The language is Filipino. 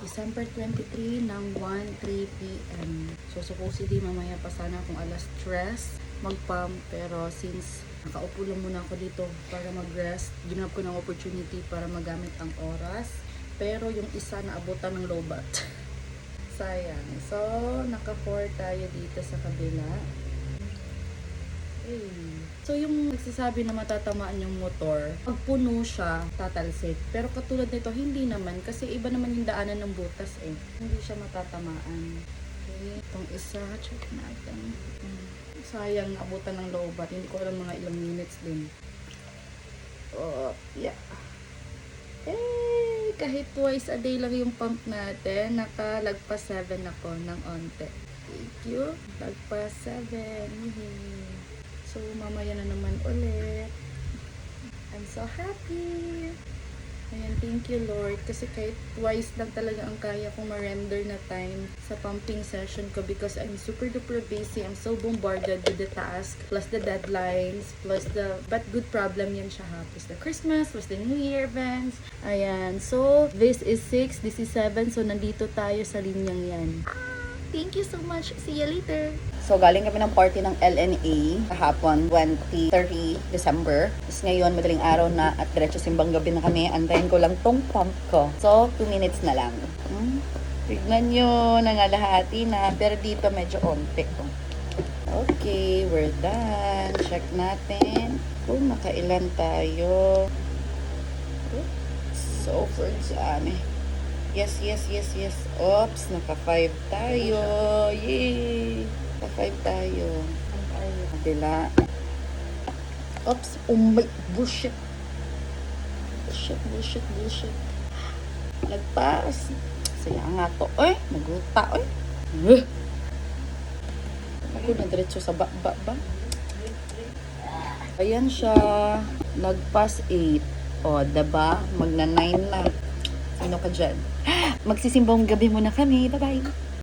December 23 ng 1:03 p.m. So supposedly mamaya pa sana kung alas 3 mag-pump, pero since nakaupo lang muna ako dito para mag-rest, ginap ko ng opportunity para magamit ang oras. Pero yung isa na abutan ng lobat. Sayang. So naka-4 tayo dito sa kabila. So yung nagsasabi na matatamaan yung motor, pag puno siya, tatalsik. Pero katulad nito, hindi naman. Kasi iba naman yung daanan ng butas eh. Hindi siya matatamaan. Okay. Itong isa, check natin. Sayang, abutan ng lobat. Hindi ko alam mga ilang minutes din. Oh, yeah. Eh, kahit twice a day lang yung pump natin, nakalagpas 7 ako ng onte. Thank you. Lagpas 7. So, mamaya na naman ulit. I'm so happy. Ayan, thank you Lord. Kasi kahit twice lang talaga ang kaya kong ma-render na time sa pumping session ko because I'm super duper busy. I'm so bombarded with the task, plus the deadlines, plus the, but good problem yan siya ha. Plus the Christmas, plus the New Year events. Ayan, so this is 6, this is 7. So, nandito tayo sa linyang yan. Thank you so much. See you later. So, galing kami ng party ng LNA kahapon, 30 December. Tapos ngayon, madaling araw na at diretso simbang gabi na kami. Antayin ko lang tong pump ko. So, 2 minutes na lang. Tignan nyo, nangalahati na. Pero dito medyo onte. Okay, we're done. Check natin kung nakailan tayo. So, for example, yes. Oops, naka-5 tayo. Yay! Naka-5 tayo. Kabila. Oops, bullshit. Bullshit. Lagpas. Saya nga to. Oy, naguta. Oy. Ako na diretso sa ba. Ayan siya. Nagpas 8. O, diba? Magna 9 na. Sino ka dyan? Magsisimbang gabi muna kami. Bye-bye.